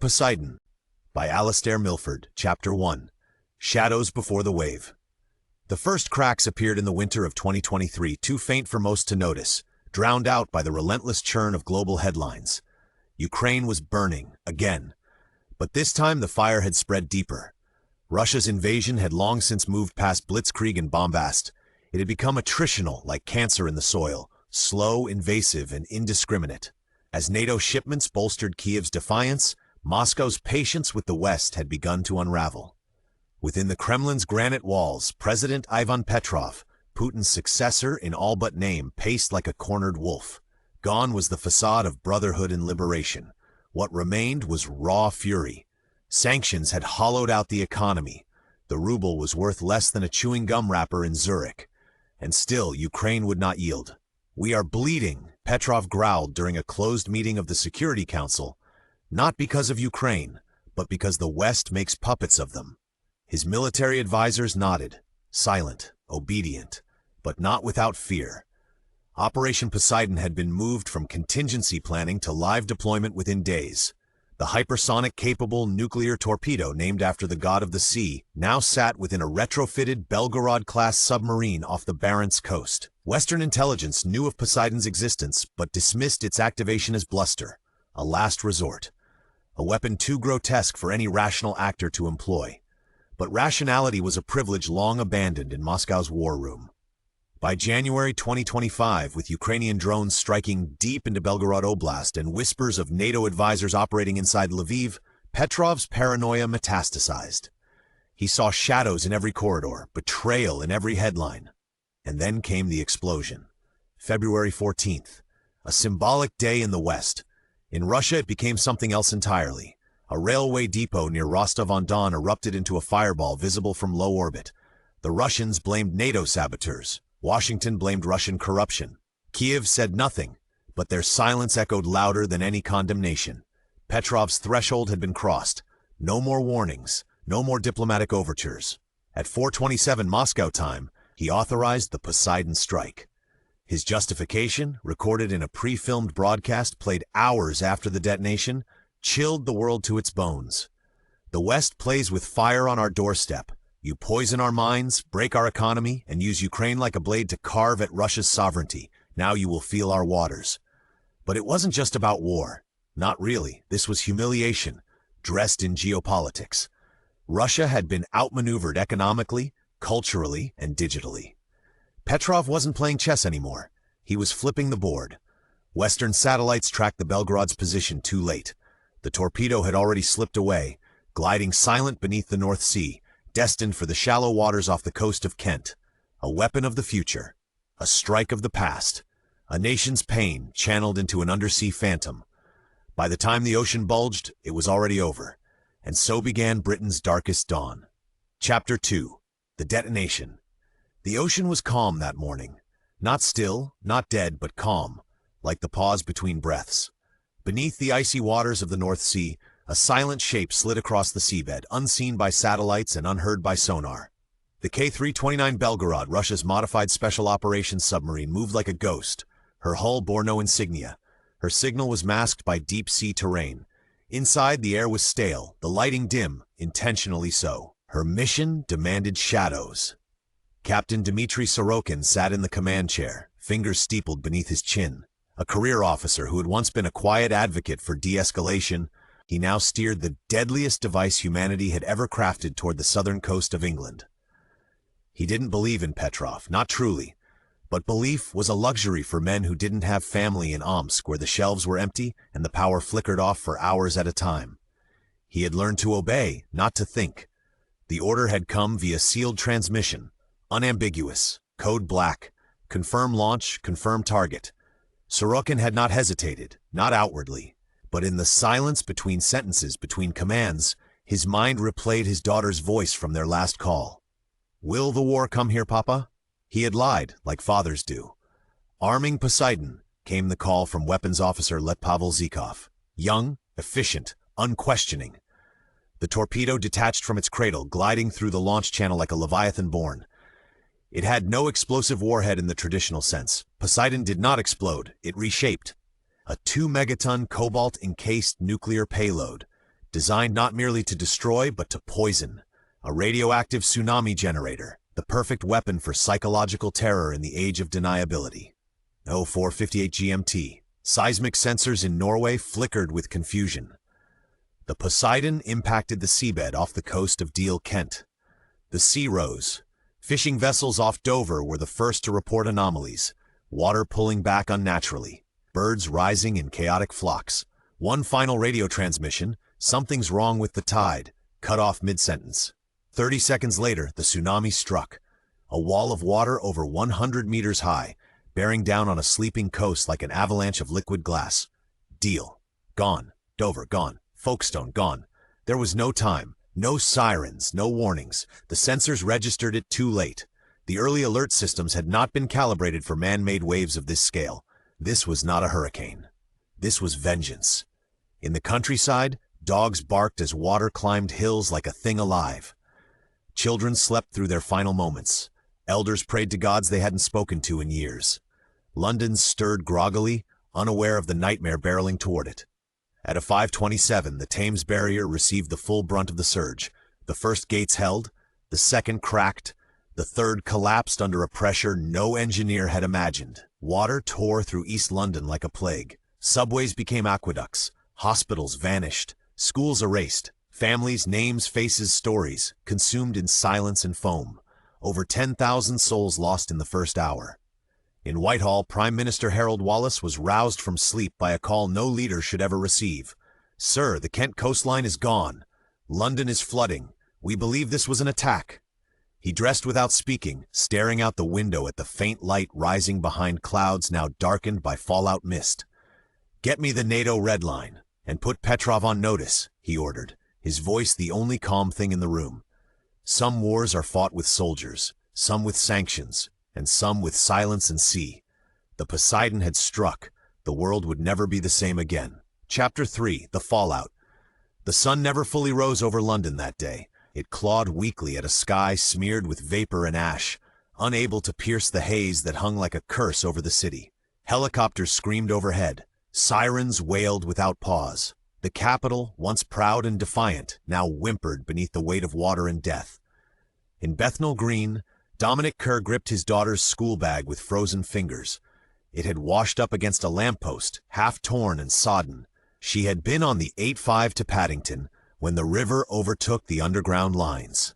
POSEIDEN by Alistair Milford, Chapter 1, Shadows Before the Wave. The first cracks appeared in the winter of 2023, too faint for most to notice, drowned out by the relentless churn of global headlines. Ukraine was burning, again. But this time the fire had spread deeper. Russia's invasion had long since moved past blitzkrieg and bombast. It had become attritional, like cancer in the soil, slow, invasive, and indiscriminate. As NATO shipments bolstered Kiev's defiance, Moscow's patience with the West had begun to unravel. Within the Kremlin's granite walls, President Ivan Petrov, Putin's successor in all but name, paced like a cornered wolf. Gone was the facade of brotherhood and liberation. What remained was raw fury. Sanctions had hollowed out the economy. The ruble was worth less than a chewing gum wrapper in Zurich. And still, Ukraine would not yield. "We are bleeding," Petrov growled during a closed meeting of the Security Council. Not because of Ukraine, but because the West makes puppets of them. His military advisors nodded, silent, obedient, but not without fear. Operation Poseidon had been moved from contingency planning to live deployment within days. The hypersonic-capable nuclear torpedo named after the god of the sea now sat within a retrofitted Belgorod-class submarine off the Barents coast. Western intelligence knew of Poseidon's existence, but dismissed its activation as bluster, a last resort. A weapon too grotesque for any rational actor to employ. But rationality was a privilege long abandoned in Moscow's war room. By January 2025, with Ukrainian drones striking deep into Belgorod Oblast and whispers of NATO advisors operating inside Lviv, Petrov's paranoia metastasized. He saw shadows in every corridor, betrayal in every headline. And then came the explosion. February 14th, a symbolic day in the West. In Russia, it became something else entirely. A railway depot near Rostov-on-Don erupted into a fireball visible from low orbit. The Russians blamed NATO saboteurs. Washington blamed Russian corruption. Kiev said nothing, but their silence echoed louder than any condemnation. Petrov's threshold had been crossed. No more warnings, no more diplomatic overtures. At 4:27 Moscow time, he authorized the Poseidon strike. His justification, recorded in a pre-filmed broadcast played hours after the detonation, chilled the world to its bones. "The West plays with fire on our doorstep. You poison our minds, break our economy, and use Ukraine like a blade to carve at Russia's sovereignty. Now you will feel our waters." But it wasn't just about war. Not really. This was humiliation, dressed in geopolitics. Russia had been outmaneuvered economically, culturally, and digitally. Petrov wasn't playing chess anymore. He was flipping the board. Western satellites tracked the Belgorod's position too late. The torpedo had already slipped away, gliding silent beneath the North Sea, destined for the shallow waters off the coast of Kent. A weapon of the future. A strike of the past. A nation's pain channeled into an undersea phantom. By the time the ocean bulged, it was already over. And so began Britain's darkest dawn. Chapter 2. The Detonation. The ocean was calm that morning. Not still, not dead, but calm, like the pause between breaths. Beneath the icy waters of the North Sea, a silent shape slid across the seabed, unseen by satellites and unheard by sonar. The K-329 Belgorod, Russia's modified special operations submarine, moved like a ghost. Her hull bore no insignia. Her signal was masked by deep-sea terrain. Inside, the air was stale, the lighting dim, intentionally so. Her mission demanded shadows. Captain Dmitry Sorokin sat in the command chair, fingers steepled beneath his chin. A career officer who had once been a quiet advocate for de-escalation, he now steered the deadliest device humanity had ever crafted toward the southern coast of England. He didn't believe in Petrov, not truly, but belief was a luxury for men who didn't have family in Omsk, where the shelves were empty and the power flickered off for hours at a time. He had learned to obey, not to think. The order had come via sealed transmission. Unambiguous, code black, confirm launch, confirm target. Sorokin had not hesitated, not outwardly, but in the silence between sentences, between commands, his mind replayed his daughter's voice from their last call. "Will the war come here, Papa?" He had lied, like fathers do. Arming Poseidon, came the call from weapons officer Let Pavel Zhikov. Young, efficient, unquestioning. The torpedo detached from its cradle, gliding through the launch channel like a leviathan born. It had no explosive warhead in the traditional sense. Poseidon did not explode, it reshaped. A 2-megaton cobalt-encased nuclear payload, designed not merely to destroy but to poison. A radioactive tsunami generator, the perfect weapon for psychological terror in the age of deniability. 04:58 GMT. Seismic sensors in Norway flickered with confusion. The Poseidon impacted the seabed off the coast of Deal, Kent. The sea rose. Fishing vessels off Dover were the first to report anomalies, water pulling back unnaturally, birds rising in chaotic flocks. One final radio transmission, "Something's wrong with the tide," cut off mid-sentence. 30 seconds later, the tsunami struck. A wall of water over 100 meters high, bearing down on a sleeping coast like an avalanche of liquid glass. Deal. Gone. Dover, gone. Folkestone, gone. There was no time. No sirens, no warnings. The sensors registered it too late. The early alert systems had not been calibrated for man-made waves of this scale. This was not a hurricane. This was vengeance. In the countryside, dogs barked as water climbed hills like a thing alive. Children slept through their final moments. Elders prayed to gods they hadn't spoken to in years. London stirred groggily, unaware of the nightmare barreling toward it. At a 5:27, the Thames barrier received the full brunt of the surge. The first gates held, the second cracked, the third collapsed under a pressure no engineer had imagined. Water tore through East London like a plague. Subways became aqueducts. Hospitals vanished. Schools erased. Families, names, faces, stories, consumed in silence and foam. Over 10,000 souls lost in the first hour. In Whitehall, Prime Minister Harold Wallace was roused from sleep by a call no leader should ever receive. "Sir, the Kent coastline is gone. London is flooding. We believe this was an attack." He dressed without speaking, staring out the window at the faint light rising behind clouds now darkened by fallout mist. "Get me the NATO red line, and put Petrov on notice," he ordered, his voice the only calm thing in the room. Some wars are fought with soldiers, some with sanctions, and some with silence and sea. The Poseidon had struck. The world would never be the same again. Chapter 3, The Fallout. The sun never fully rose over London that day. It clawed weakly at a sky smeared with vapor and ash, unable to pierce the haze that hung like a curse over the city. Helicopters screamed overhead. Sirens wailed without pause. The capital, once proud and defiant, now whimpered beneath the weight of water and death. In Bethnal Green, Dominic Kerr gripped his daughter's school bag with frozen fingers. It had washed up against a lamppost, half torn and sodden. She had been on the 8-5 to Paddington when the river overtook the underground lines.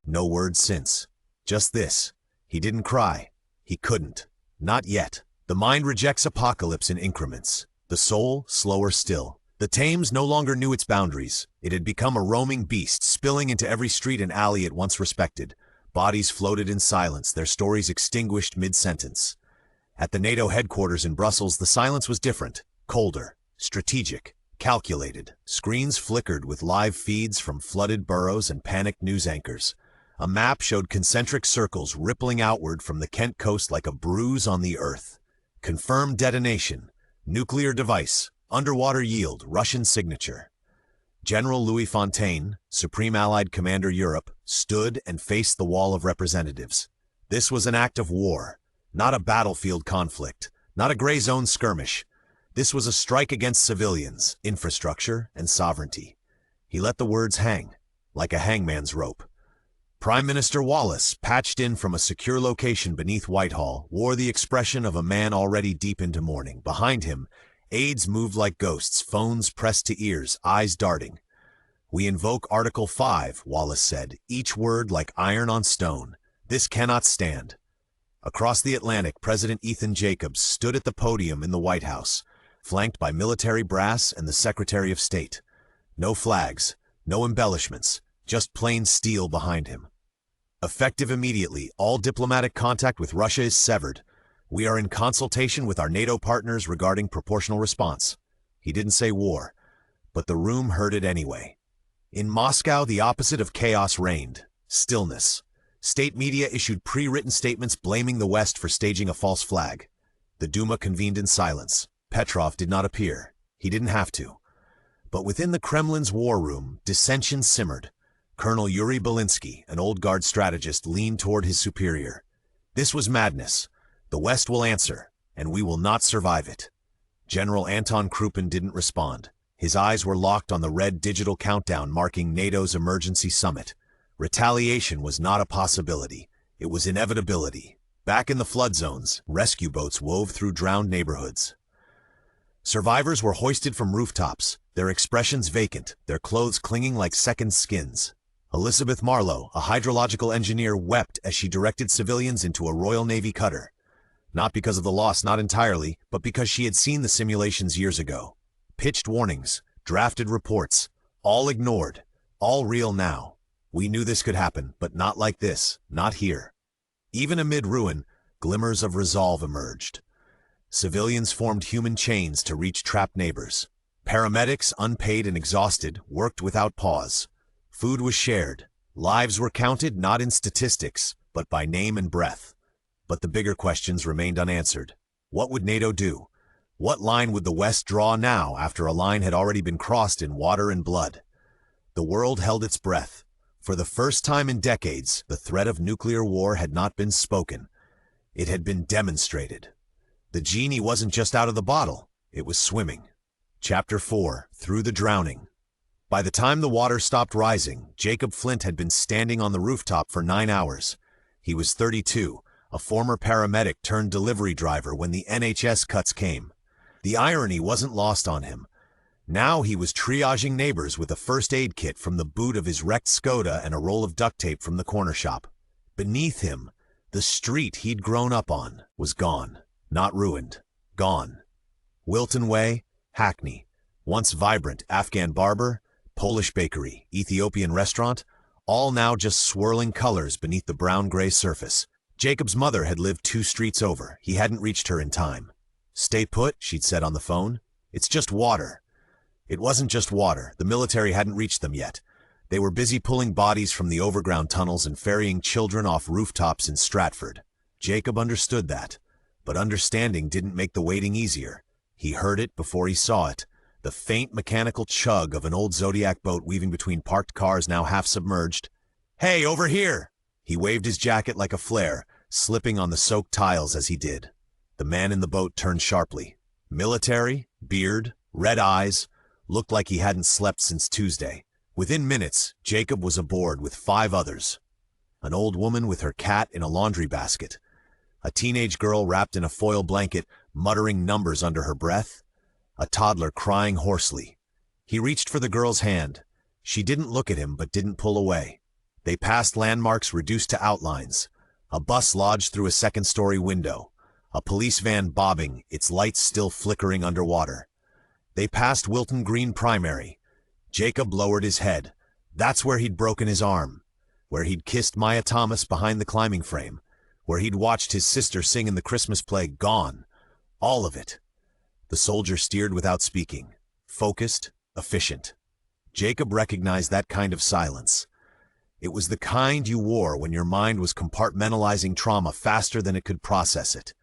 No word since. Just this. He didn't cry. He couldn't. Not yet. The mind rejects apocalypse in increments. The soul, slower still. The Thames no longer knew its boundaries. It had become a roaming beast, spilling into every street and alley it once respected. Bodies floated in silence, their stories extinguished mid-sentence. At the NATO headquarters in Brussels, the silence was different, colder, strategic, calculated. Screens flickered with live feeds from flooded boroughs and panicked news anchors. A map showed concentric circles rippling outward from the Kent coast like a bruise on the earth. Confirmed detonation, nuclear device, underwater yield, Russian signature. General Louis Fontaine, Supreme Allied Commander Europe, stood and faced the wall of representatives. This was an act of war, not a battlefield conflict, not a gray zone skirmish. This was a strike against civilians, infrastructure, and sovereignty. He let the words hang, like a hangman's rope. Prime Minister Wallace, patched in from a secure location beneath Whitehall, wore the expression of a man already deep into mourning. Behind him, aides moved like ghosts, phones pressed to ears, eyes darting. "We invoke Article 5, Wallace said, each word like iron on stone. This cannot stand." Across the Atlantic, President Ethan Jacobs stood at the podium in the White House, flanked by military brass and the Secretary of State. No flags, no embellishments, just plain steel behind him. "Effective immediately, all diplomatic contact with Russia is severed. We are in consultation with our NATO partners regarding proportional response." He didn't say war, but the room heard it anyway. In Moscow, the opposite of chaos reigned: stillness. State media issued pre-written statements blaming the West for staging a false flag. The Duma convened in silence. Petrov did not appear. He didn't have to. But within the Kremlin's war room, dissension simmered. Colonel Yuri Belinsky, an old guard strategist, leaned toward his superior. "This was madness. The West will answer, and we will not survive it." General Anton Krupin didn't respond. His eyes were locked on the red digital countdown marking NATO's emergency summit. Retaliation was not a possibility. It was inevitability. Back in the flood zones, rescue boats wove through drowned neighborhoods. Survivors were hoisted from rooftops, their expressions vacant, their clothes clinging like second skins. Elizabeth Marlowe, a hydrological engineer, wept as she directed civilians into a Royal Navy cutter. Not because of the loss, not entirely, but because she had seen the simulations years ago. Pitched warnings, drafted reports, all ignored, all real now. We knew this could happen, but not like this, not here. Even amid ruin, glimmers of resolve emerged. Civilians formed human chains to reach trapped neighbors. Paramedics, unpaid and exhausted, worked without pause. Food was shared. Lives were counted not in statistics, but by name and breath. But the bigger questions remained unanswered. What would NATO do? What line would the West draw now after a line had already been crossed in water and blood? The world held its breath. For the first time in decades, the threat of nuclear war had not been spoken. It had been demonstrated. The genie wasn't just out of the bottle, it was swimming. Chapter 4, Through the Drowning. By the time the water stopped rising, Jacob Flint had been standing on the rooftop for 9 hours. He was 32, a former paramedic turned delivery driver when the NHS cuts came. The irony wasn't lost on him. Now he was triaging neighbors with a first aid kit from the boot of his wrecked Skoda and a roll of duct tape from the corner shop. Beneath him, the street he'd grown up on was gone. Not ruined. Gone. Wilton Way, Hackney. Once vibrant Afghan barber, Polish bakery, Ethiopian restaurant, all now just swirling colors beneath the brown-gray surface. Jacob's mother had lived 2 streets over. He hadn't reached her in time. "Stay put," she'd said on the phone. "It's just water." It wasn't just water. The military hadn't reached them yet. They were busy pulling bodies from the overground tunnels and ferrying children off rooftops in Stratford. Jacob understood that. But understanding didn't make the waiting easier. He heard it before he saw it. The faint mechanical chug of an old Zodiac boat weaving between parked cars now half submerged. "Hey, over here!" He waved his jacket like a flare, slipping on the soaked tiles as he did. The man in the boat turned sharply. Military, beard, red eyes, looked like he hadn't slept since Tuesday. Within minutes, Jacob was aboard with 5 others. An old woman with her cat in a laundry basket. A teenage girl wrapped in a foil blanket, muttering numbers under her breath. A toddler crying hoarsely. He reached for the girl's hand. She didn't look at him but didn't pull away. They passed landmarks reduced to outlines. A bus lodged through a second-story window. A police van bobbing, its lights still flickering underwater. They passed Wilton Green Primary. Jacob lowered his head. That's where he'd broken his arm. Where he'd kissed Maya Thomas behind the climbing frame. Where he'd watched his sister sing in the Christmas play. Gone. All of it. The soldier steered without speaking. Focused, efficient. Jacob recognized that kind of silence. It was the kind you wore when your mind was compartmentalizing trauma faster than it could process it.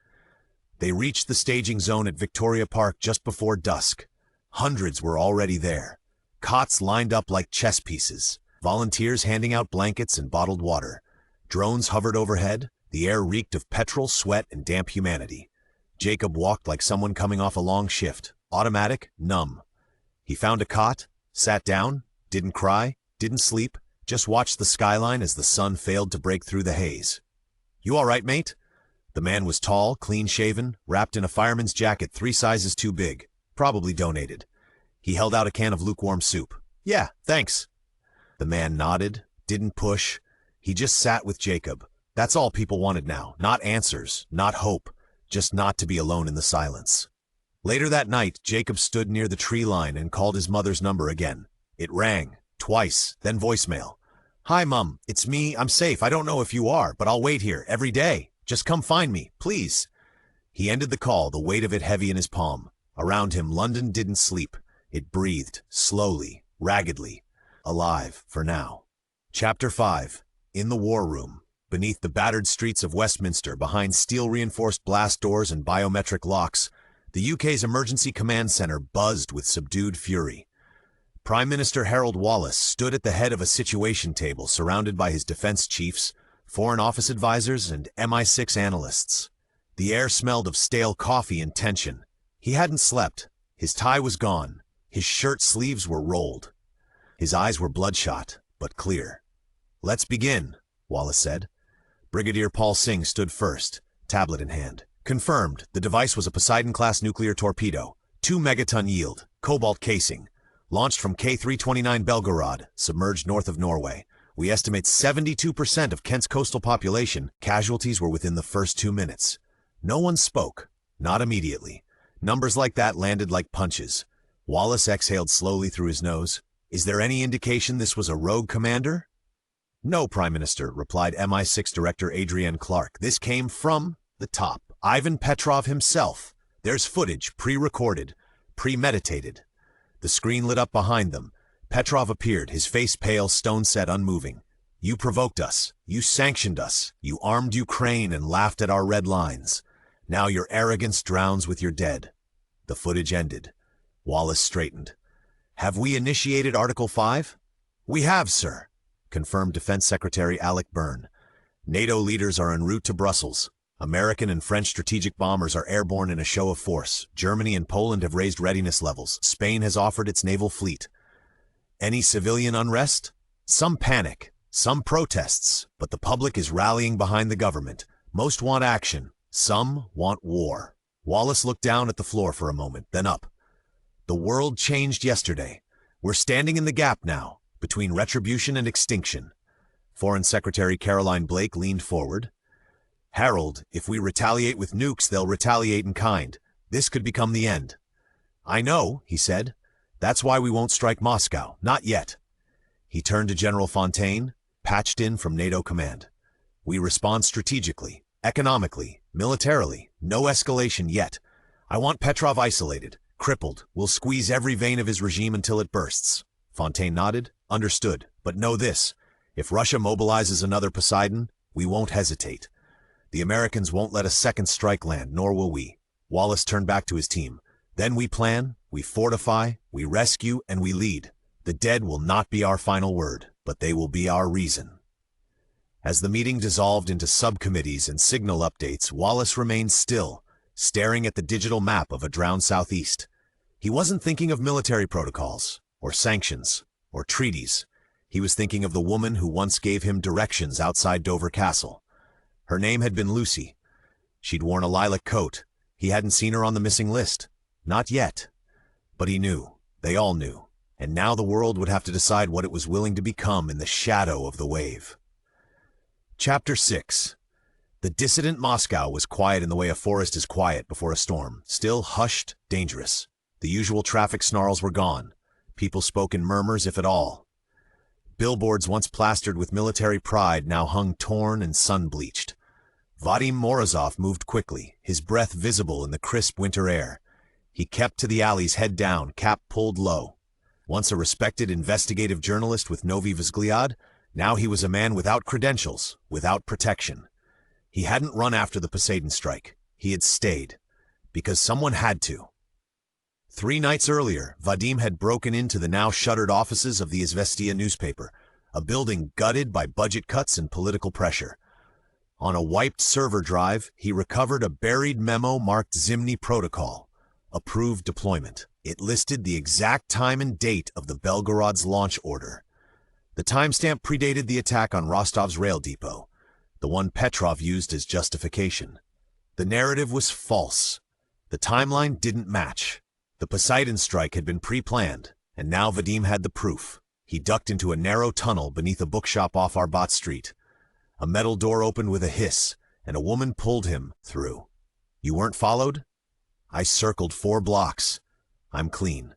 They reached the staging zone at Victoria Park just before dusk. Hundreds were already there. Cots lined up like chess pieces. Volunteers handing out blankets and bottled water. Drones hovered overhead. The air reeked of petrol, sweat, and damp humanity. Jacob walked like someone coming off a long shift. Automatic, numb. He found a cot, sat down, didn't cry, didn't sleep, just watched the skyline as the sun failed to break through the haze. "You all right, mate?" The man was tall, clean-shaven, wrapped in a fireman's jacket 3 sizes too big. Probably donated. He held out a can of lukewarm soup. "Yeah, thanks." The man nodded, didn't push. He just sat with Jacob. That's all people wanted now. Not answers, not hope, just not to be alone in the silence. Later that night, Jacob stood near the tree line and called his mother's number again. It rang, twice, then voicemail. "Hi, Mum, it's me. I'm safe. I don't know if you are, but I'll wait here every day. Just come find me, please." He ended the call, the weight of it heavy in his palm. Around him, London didn't sleep. It breathed, slowly, raggedly. Alive, for now. Chapter 5. In the War Room. Beneath the battered streets of Westminster, behind steel-reinforced blast doors and biometric locks, the UK's Emergency Command Centre buzzed with subdued fury. Prime Minister Harold Wallace stood at the head of a situation table surrounded by his defense chiefs, Foreign Office advisors, and MI6 analysts. The air smelled of stale coffee and tension. He hadn't slept. His tie was gone. His shirt sleeves were rolled. His eyes were bloodshot, but clear. "Let's begin," Wallace said. Brigadier Paul Singh stood first, tablet in hand. Confirmed, the device was a Poseidon-class nuclear torpedo, 2 megaton yield, cobalt casing, launched from K329 Belgorod, submerged north of Norway. We estimate 72% of Kent's coastal population. Casualties were within the first 2 minutes. No one spoke, not immediately. Numbers like that landed like punches. Wallace exhaled slowly through his nose. "Is there any indication this was a rogue commander?" "No, Prime Minister," replied MI6 Director Adrienne Clark. "This came from the top. Ivan Petrov himself. There's footage, pre-recorded, premeditated." The screen lit up behind them. Petrov appeared, his face pale, stone-set, unmoving. "You provoked us. You sanctioned us. You armed Ukraine and laughed at our red lines. Now your arrogance drowns with your dead." The footage ended. Wallace straightened. "Have we initiated Article 5? "We have, sir," confirmed Defense Secretary Alec Byrne. "NATO leaders are en route to Brussels. American and French strategic bombers are airborne in a show of force. Germany and Poland have raised readiness levels. Spain has offered its naval fleet. Any civilian unrest? Some panic, some protests, but the public is rallying behind the government. Most want action. Some want war." Wallace looked down at the floor for a moment, then up. "The world changed yesterday. We're standing in the gap now, between retribution and extinction." Foreign Secretary Caroline Blake leaned forward. "Harold, if we retaliate with nukes, they'll retaliate in kind. This could become the end." "I know," he said. "That's why we won't strike Moscow. Not yet." He turned to General Fontaine, patched in from NATO command. "We respond strategically, economically, militarily. No escalation yet. I want Petrov isolated, crippled. We'll squeeze every vein of his regime until it bursts." Fontaine nodded. "Understood. But know this. If Russia mobilizes another Poseidon, we won't hesitate. The Americans won't let a second strike land, nor will we." Wallace turned back to his team. "Then we plan, we fortify, we rescue, and we lead. The dead will not be our final word, but they will be our reason." As the meeting dissolved into subcommittees and signal updates, Wallace remained still, staring at the digital map of a drowned southeast. He wasn't thinking of military protocols, or sanctions, or treaties. He was thinking of the woman who once gave him directions outside Dover Castle. Her name had been Lucy. She'd worn a lilac coat. He hadn't seen her on the missing list. Not yet. But he knew. They all knew. And now the world would have to decide what it was willing to become in the shadow of the wave. Chapter 6. The dissident Moscow was quiet in the way a forest is quiet before a storm. Still hushed, dangerous. The usual traffic snarls were gone. People spoke in murmurs, if at all. Billboards once plastered with military pride now hung torn and sun-bleached. Vadim Morozov moved quickly, his breath visible in the crisp winter air. He kept to the alleys, head down, cap pulled low. Once a respected investigative journalist with Novi Vzglyad, now he was a man without credentials, without protection. He hadn't run after the Poseidon strike. He had stayed. Because someone had to. 3 nights earlier, Vadim had broken into the now shuttered offices of the Izvestia newspaper, a building gutted by budget cuts and political pressure. On a wiped server drive, he recovered a buried memo marked Zimny Protocol, approved deployment. It listed the exact time and date of the Belgorod's launch order. The timestamp predated the attack on Rostov's rail depot, the one Petrov used as justification. The narrative was false. The timeline didn't match. The Poseidon strike had been pre-planned, and now Vadim had the proof. He ducked into a narrow tunnel beneath a bookshop off Arbat Street. A metal door opened with a hiss, and a woman pulled him through. "You weren't followed?" "I circled 4 blocks. I'm clean."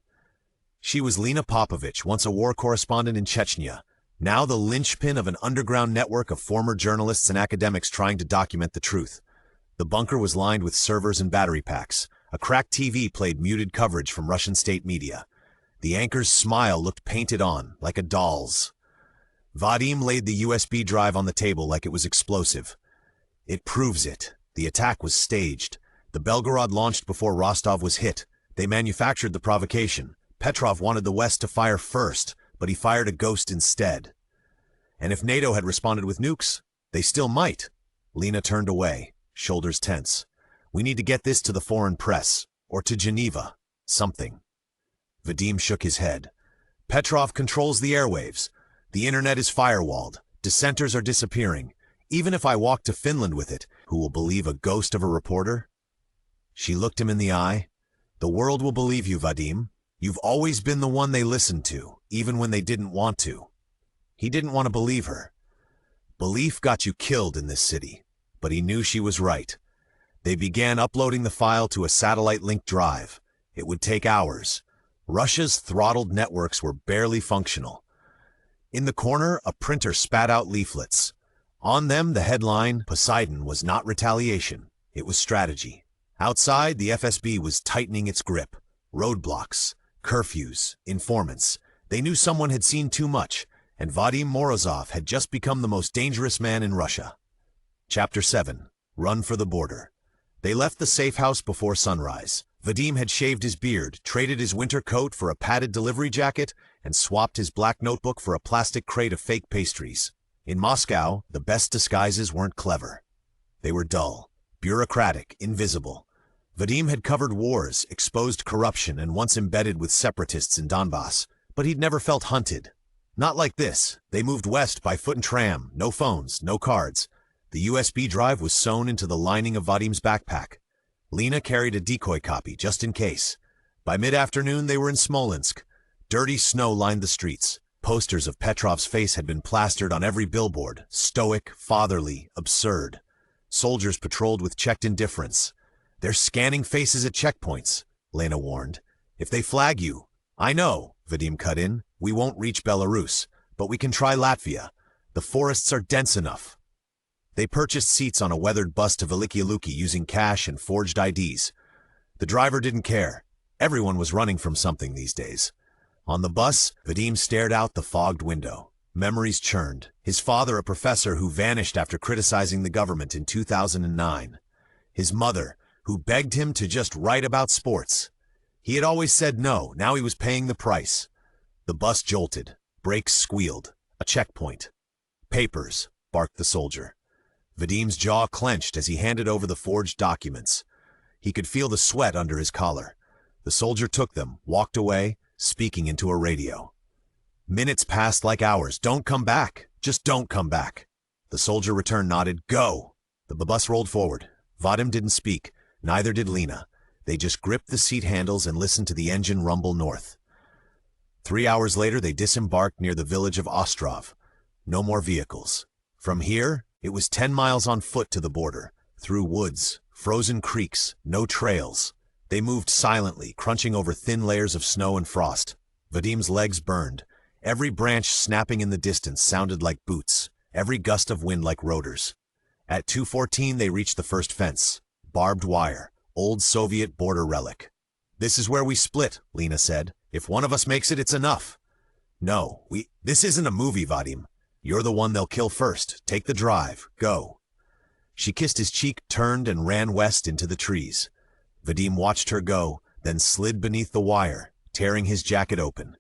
She was Lena Popovich, once a war correspondent in Chechnya, now the linchpin of an underground network of former journalists and academics trying to document the truth. The bunker was lined with servers and battery packs. A cracked TV played muted coverage from Russian state media. The anchor's smile looked painted on, like a doll's. Vadim laid the USB drive on the table like it was explosive. "It proves it. The attack was staged. The Belgorod launched before Rostov was hit. They manufactured the provocation. Petrov wanted the West to fire first, but he fired a ghost instead. And if NATO had responded with nukes, they still might." Lena turned away, shoulders tense. "We need to get this to the foreign press, or to Geneva. Something." Vadim shook his head. Petrov controls the airwaves. The internet is firewalled. Dissenters are disappearing. Even if I walk to Finland with it, who will believe a ghost of a reporter? She looked him in the eye. The world will believe you, Vadim. You've always been the one they listened to, even when they didn't want to. He didn't want to believe her. Belief got you killed in this city, but he knew she was right. They began uploading the file to a satellite-linked drive. It would take hours. Russia's throttled networks were barely functional. In the corner, a printer spat out leaflets. On them, the headline, "Poseidon was not retaliation, it was strategy." Outside, the FSB was tightening its grip. Roadblocks, curfews, informants. They knew someone had seen too much, and Vadim Morozov had just become the most dangerous man in Russia. Chapter 7. Run for the border. They left the safe house before sunrise. Vadim had shaved his beard, traded his winter coat for a padded delivery jacket, and swapped his black notebook for a plastic crate of fake pastries. In Moscow, the best disguises weren't clever. They were dull, bureaucratic, invisible. Vadim had covered wars, exposed corruption, and once embedded with separatists in Donbass, but he'd never felt hunted. Not like this. They moved west by foot and tram, no phones, no cards. The USB drive was sewn into the lining of Vadim's backpack. Lena carried a decoy copy, just in case. By mid-afternoon, they were in Smolensk. Dirty snow lined the streets. Posters of Petrov's face had been plastered on every billboard. Stoic, fatherly, absurd. Soldiers patrolled with checked indifference. "They're scanning faces at checkpoints," Lena warned. "If they flag you—" "I know," Vadim cut in. "We won't reach Belarus, but we can try Latvia. The forests are dense enough." They purchased seats on a weathered bus to Veliki Luki using cash and forged IDs. The driver didn't care. Everyone was running from something these days. On the bus, Vadim stared out the fogged window. Memories churned. His father, a professor who vanished after criticizing the government in 2009. His mother, who begged him to just write about sports. He had always said no, now he was paying the price. The bus jolted. Brakes squealed. A checkpoint. "Papers," barked the soldier. Vadim's jaw clenched as he handed over the forged documents. He could feel the sweat under his collar. The soldier took them, walked away, speaking into a radio. Minutes passed like hours. "Don't come back. Just don't come back." The soldier returned, nodded. "Go." The bus rolled forward. Vadim didn't speak. Neither did Lena. They just gripped the seat handles and listened to the engine rumble north. 3 hours later, they disembarked near the village of Ostrov. No more vehicles. From here, it was 10 miles on foot to the border, through woods, frozen creeks, no trails. They moved silently, crunching over thin layers of snow and frost. Vadim's legs burned. Every branch snapping in the distance sounded like boots, every gust of wind like rotors. At 2:14, they reached the first fence. Barbed wire, old Soviet border relic. "This is where we split," Lena said. "If one of us makes it, it's enough." "No, this isn't a movie, Vadim. You're the one they'll kill first. Take the drive. Go." She kissed his cheek, turned, and ran west into the trees. Vadim watched her go, then slid beneath the wire, tearing his jacket open.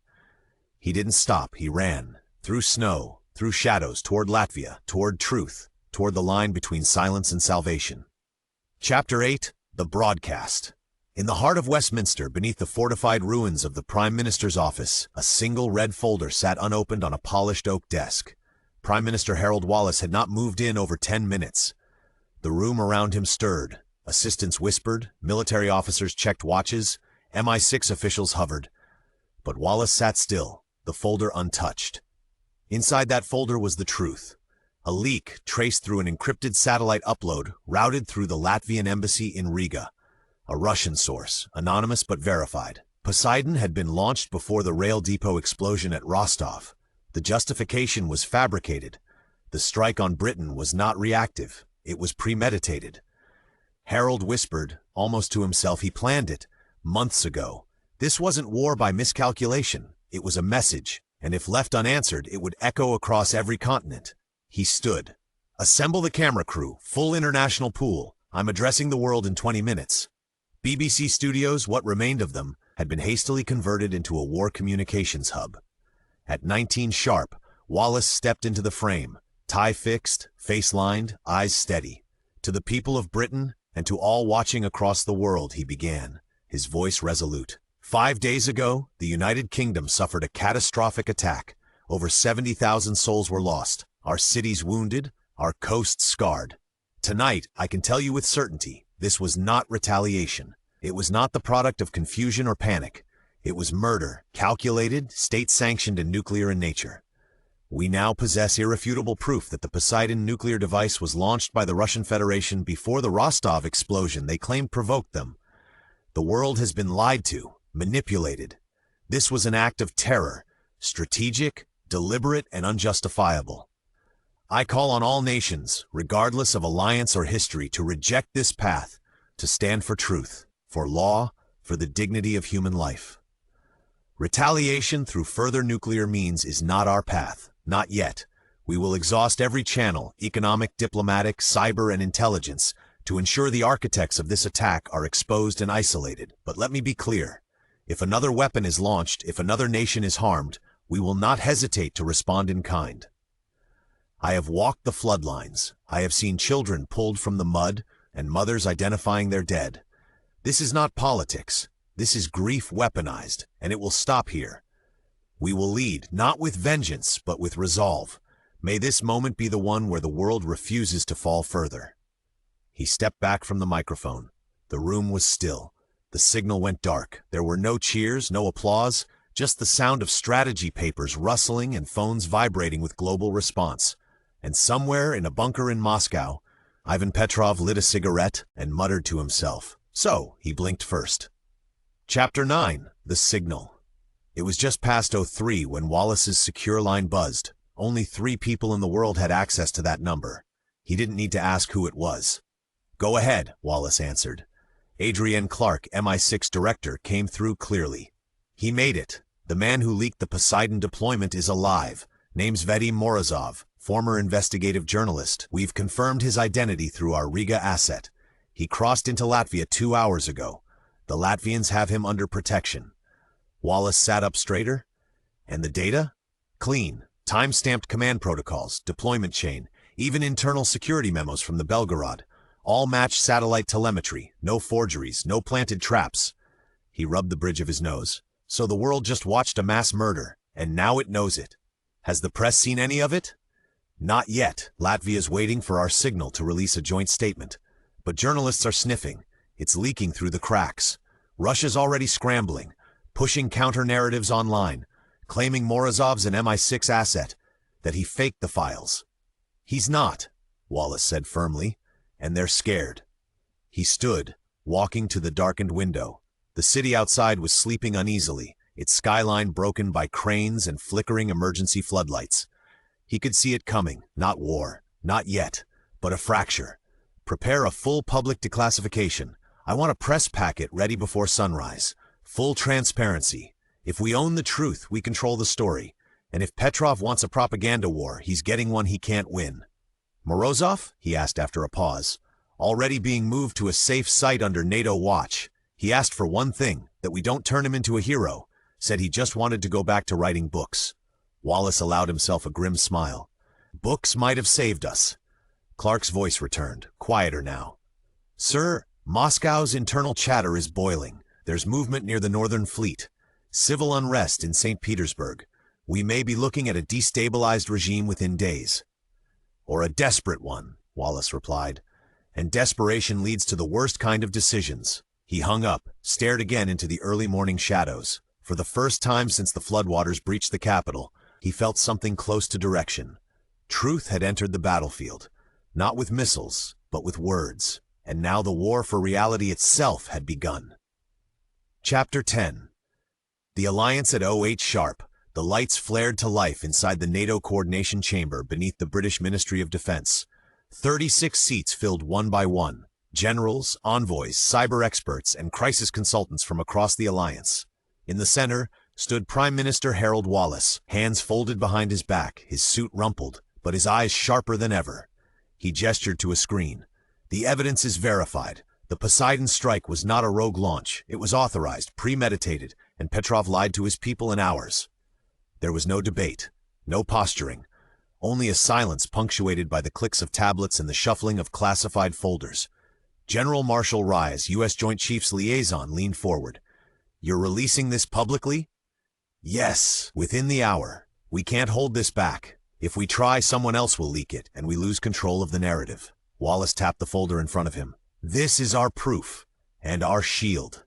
He didn't stop. He ran, through snow, through shadows, toward Latvia, toward truth, toward the line between silence and salvation. Chapter 8. The Broadcast. In the heart of Westminster, beneath the fortified ruins of the Prime Minister's office, a single red folder sat unopened on a polished oak desk. Prime Minister Harold Wallace had not moved in over 10 minutes. The room around him stirred. Assistants whispered, military officers checked watches, MI6 officials hovered. But Wallace sat still, the folder untouched. Inside that folder was the truth. A leak traced through an encrypted satellite upload routed through the Latvian embassy in Riga. A Russian source, anonymous but verified. Poseidon had been launched before the rail depot explosion at Rostov. The justification was fabricated. The strike on Britain was not reactive. It was premeditated. Harold whispered, almost to himself, he planned it, months ago. This wasn't war by miscalculation. It was a message, and if left unanswered, it would echo across every continent. He stood. "Assemble the camera crew, full international pool. I'm addressing the world in 20 minutes. BBC studios, what remained of them, had been hastily converted into a war communications hub. At 19 sharp, Wallace stepped into the frame, tie fixed, face lined, eyes steady. To the people of Britain, and to all watching across the world, he began, his voice resolute. 5 days ago, the United Kingdom suffered a catastrophic attack. Over 70,000 souls were lost, our cities wounded, our coasts scarred. Tonight, I can tell you with certainty, this was not retaliation. It was not the product of confusion or panic. It was murder, calculated, state-sanctioned, and nuclear in nature. We now possess irrefutable proof that the Poseidon nuclear device was launched by the Russian Federation before the Rostov explosion they claimed provoked them. The world has been lied to, manipulated. This was an act of terror, strategic, deliberate, and unjustifiable. I call on all nations, regardless of alliance or history, to reject this path, to stand for truth, for law, for the dignity of human life. Retaliation through further nuclear means is not our path, not yet. We will exhaust every channel, economic, diplomatic, cyber, and intelligence, to ensure the architects of this attack are exposed and isolated. But let me be clear. If another weapon is launched, if another nation is harmed, we will not hesitate to respond in kind. I have walked the floodlines. I have seen children pulled from the mud and mothers identifying their dead. This is not politics. This is grief weaponized, and it will stop here. We will lead, not with vengeance, but with resolve. May this moment be the one where the world refuses to fall further. He stepped back from the microphone. The room was still. The signal went dark. There were no cheers, no applause, just the sound of strategy papers rustling and phones vibrating with global response. And somewhere in a bunker in Moscow, Ivan Petrov lit a cigarette and muttered to himself. So, he blinked first. Chapter 9. The Signal. It was just past 03 when Wallace's secure line buzzed. Only 3 people in the world had access to that number. He didn't need to ask who it was. Go ahead, Wallace answered. Adrienne Clark, MI6 director, came through clearly. He made it. The man who leaked the Poseidon deployment is alive. Name's Vadim Morozov, former investigative journalist. We've confirmed his identity through our Riga asset. He crossed into Latvia 2 hours ago. The Latvians have him under protection. Wallace sat up straighter. And the data? Clean. Time-stamped command protocols, deployment chain, even internal security memos from the Belgorod. All match satellite telemetry, no forgeries, no planted traps. He rubbed the bridge of his nose. So the world just watched a mass murder, and now it knows it. Has the press seen any of it? Not yet. Latvia's waiting for our signal to release a joint statement. But journalists are sniffing. It's leaking through the cracks. Russia's already scrambling, pushing counter-narratives online, claiming Morozov's an MI6 asset, that he faked the files. He's not, Wallace said firmly, and they're scared. He stood, walking to the darkened window. The city outside was sleeping uneasily, its skyline broken by cranes and flickering emergency floodlights. He could see it coming, not war, not yet, but a fracture. Prepare a full public declassification. I want a press packet ready before sunrise. Full transparency. If we own the truth, we control the story. And if Petrov wants a propaganda war, he's getting one he can't win. Morozov? He asked after a pause. Already being moved to a safe site under NATO watch. He asked for one thing, that we don't turn him into a hero. Said he just wanted to go back to writing books. Wallace allowed himself a grim smile. Books might have saved us. Clark's voice returned, quieter now. Sir, Moscow's internal chatter is boiling. There's movement near the Northern Fleet. Civil unrest in St. Petersburg. We may be looking at a destabilized regime within days. Or a desperate one, Wallace replied. And desperation leads to the worst kind of decisions. He hung up, stared again into the early morning shadows. For the first time since the floodwaters breached the capital, he felt something close to direction. Truth had entered the battlefield. Not with missiles, but with words. And now the war for reality itself had begun. Chapter 10. The alliance at 08 sharp. The lights flared to life inside the NATO coordination chamber beneath the British Ministry of Defense. 36 seats filled one by one. Generals, envoys, cyber experts, and crisis consultants from across the alliance. In the center stood Prime Minister Harold Wallace, hands folded behind his back, his suit rumpled, but his eyes sharper than ever. He gestured to a screen. The evidence is verified. The Poseidon strike was not a rogue launch. It was authorized, premeditated, and Petrov lied to his people and ours. There was no debate, no posturing, only a silence punctuated by the clicks of tablets and the shuffling of classified folders. General Marshal Reyes, U.S. Joint Chiefs Liaison, leaned forward. You're releasing this publicly? Yes, within the hour. We can't hold this back. If we try, someone else will leak it, and we lose control of the narrative. Wallace tapped the folder in front of him. This is our proof, and our shield.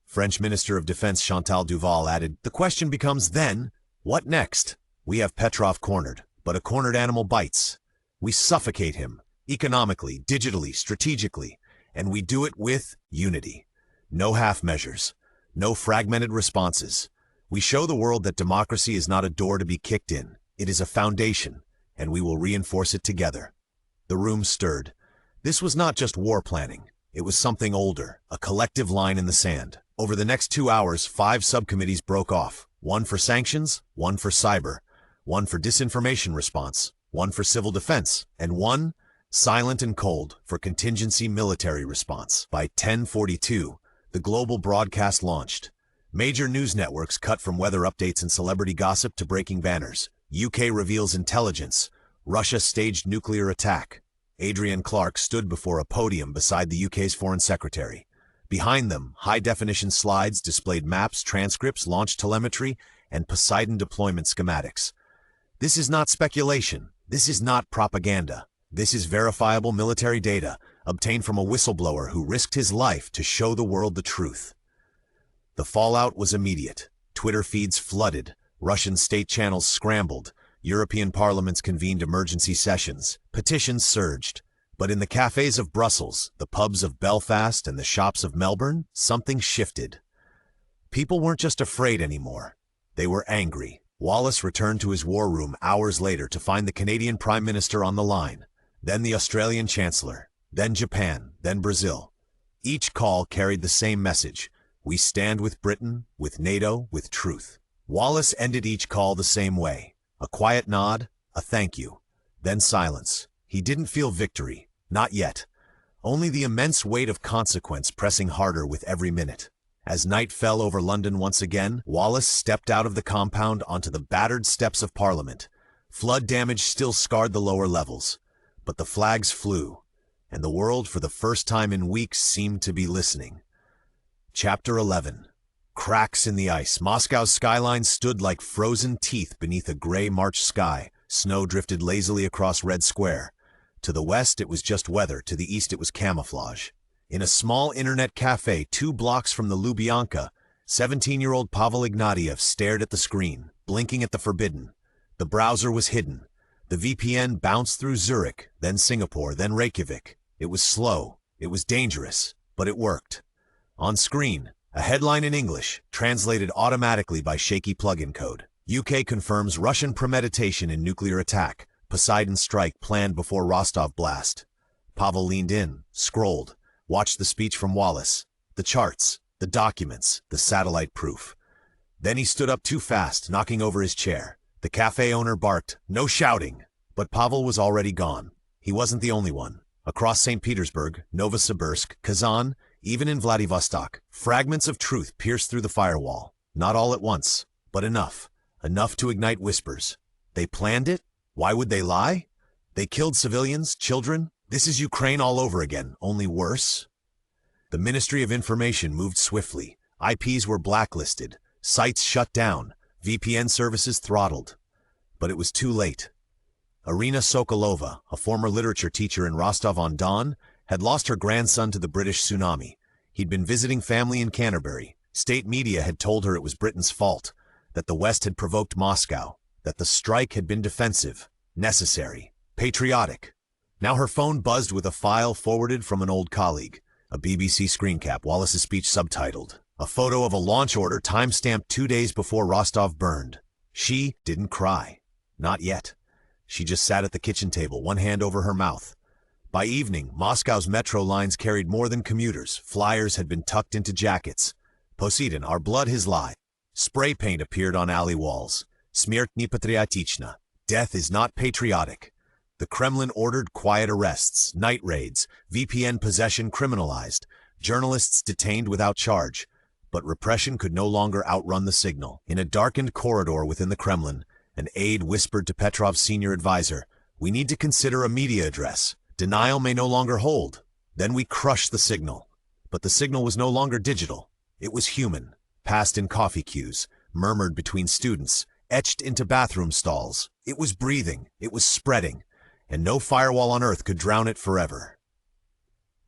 French Minister of Defense Chantal Duval added, the question becomes then, what next? We have Petrov cornered, but a cornered animal bites. We suffocate him, economically, digitally, strategically, and we do it with unity. No half measures, no fragmented responses. We show the world that democracy is not a door to be kicked in. It is a foundation, and we will reinforce it together. The room stirred. This was not just war planning. It was something older, a collective line in the sand. Over the next 2 hours, 5 subcommittees broke off. One for sanctions, one for cyber, one for disinformation response, one for civil defense, and one, silent and cold, for contingency military response. By 10:42, the global broadcast launched. Major news networks cut from weather updates and celebrity gossip to breaking banners. UK reveals intelligence. Russia staged nuclear attack. Adrian Clark stood before a podium beside the UK's Foreign Secretary. Behind them, high-definition slides displayed maps, transcripts, launch telemetry, and Poseidon deployment schematics. This is not speculation. This is not propaganda. This is verifiable military data obtained from a whistleblower who risked his life to show the world the truth. The fallout was immediate. Twitter feeds flooded. Russian state channels scrambled. European parliaments convened emergency sessions. Petitions surged. But in the cafes of Brussels, the pubs of Belfast, and the shops of Melbourne, something shifted. People weren't just afraid anymore. They were angry. Wallace returned to his war room hours later to find the Canadian Prime Minister on the line, then the Australian Chancellor, then Japan, then Brazil. Each call carried the same message. We stand with Britain, with NATO, with truth. Wallace ended each call the same way. A quiet nod, a thank you, then silence. He didn't feel victory, not yet. Only the immense weight of consequence pressing harder with every minute. As night fell over London once again, Wallace stepped out of the compound onto the battered steps of Parliament. Flood damage still scarred the lower levels, but the flags flew, and the world for the first time in weeks seemed to be listening. Chapter 11. Cracks in the ice. Moscow's skyline stood like frozen teeth beneath a gray March sky. Snow drifted lazily across Red Square. To the west, it was just weather. To the east, it was camouflage. In a small internet cafe 2 blocks from the Lubyanka, 17-year-old Pavel Ignatiev stared at the screen, blinking at the forbidden. The browser was hidden. The VPN bounced through Zurich, then Singapore, then Reykjavik. It was slow. It was dangerous, but it worked. On screen, a headline in English, translated automatically by shaky plugin code. UK confirms Russian premeditation in nuclear attack. Poseidon strike planned before Rostov blast. Pavel leaned in, scrolled, watched the speech from Wallace, the charts, the documents, the satellite proof. Then he stood up too fast, knocking over his chair. The cafe owner barked, "No shouting!" But Pavel was already gone. He wasn't the only one. Across St. Petersburg, Novosibirsk, Kazan, even in Vladivostok, fragments of truth pierced through the firewall. Not all at once, but enough. Enough to ignite whispers. They planned it? Why would they lie? They killed civilians, children. This is Ukraine all over again, only worse. The Ministry of Information moved swiftly. IPs were blacklisted, sites shut down, VPN services throttled. But it was too late. Irina Sokolova, a former literature teacher in Rostov-on-Don, had lost her grandson to the British tsunami. He'd been visiting family in Canterbury. State media had told her it was Britain's fault, that the West had provoked Moscow, that the strike had been defensive, necessary, patriotic. Now her phone buzzed with a file forwarded from an old colleague. A BBC screen cap, Wallace's speech subtitled. A photo of a launch order time-stamped 2 days before Rostov burned. She didn't cry. Not yet. She just sat at the kitchen table, one hand over her mouth. By evening, Moscow's metro lines carried more than commuters. Flyers had been tucked into jackets. Poseidon, our blood, his lie. Spray paint appeared on alley walls. Smert не patriotichna. Death is not patriotic. The Kremlin ordered quiet arrests, night raids, VPN possession criminalized, journalists detained without charge. But repression could no longer outrun the signal. In a darkened corridor within the Kremlin, an aide whispered to Petrov's senior advisor, "We need to consider a media address. Denial may no longer hold." Then we crushed the signal. But the signal was no longer digital. It was human, passed in coffee queues, murmured between students, etched into bathroom stalls. It was breathing, it was spreading, and no firewall on earth could drown it forever.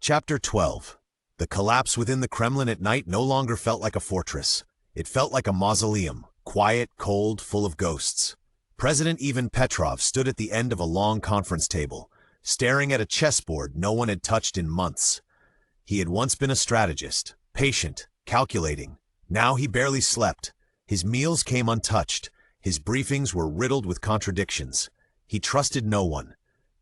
Chapter 12. The collapse within the Kremlin at night no longer felt like a fortress. It felt like a mausoleum, quiet, cold, full of ghosts. President Ivan Petrov stood at the end of a long conference table, staring at a chessboard no one had touched in months. He had once been a strategist, patient, calculating. Now he barely slept. His meals came untouched. His briefings were riddled with contradictions. He trusted no one.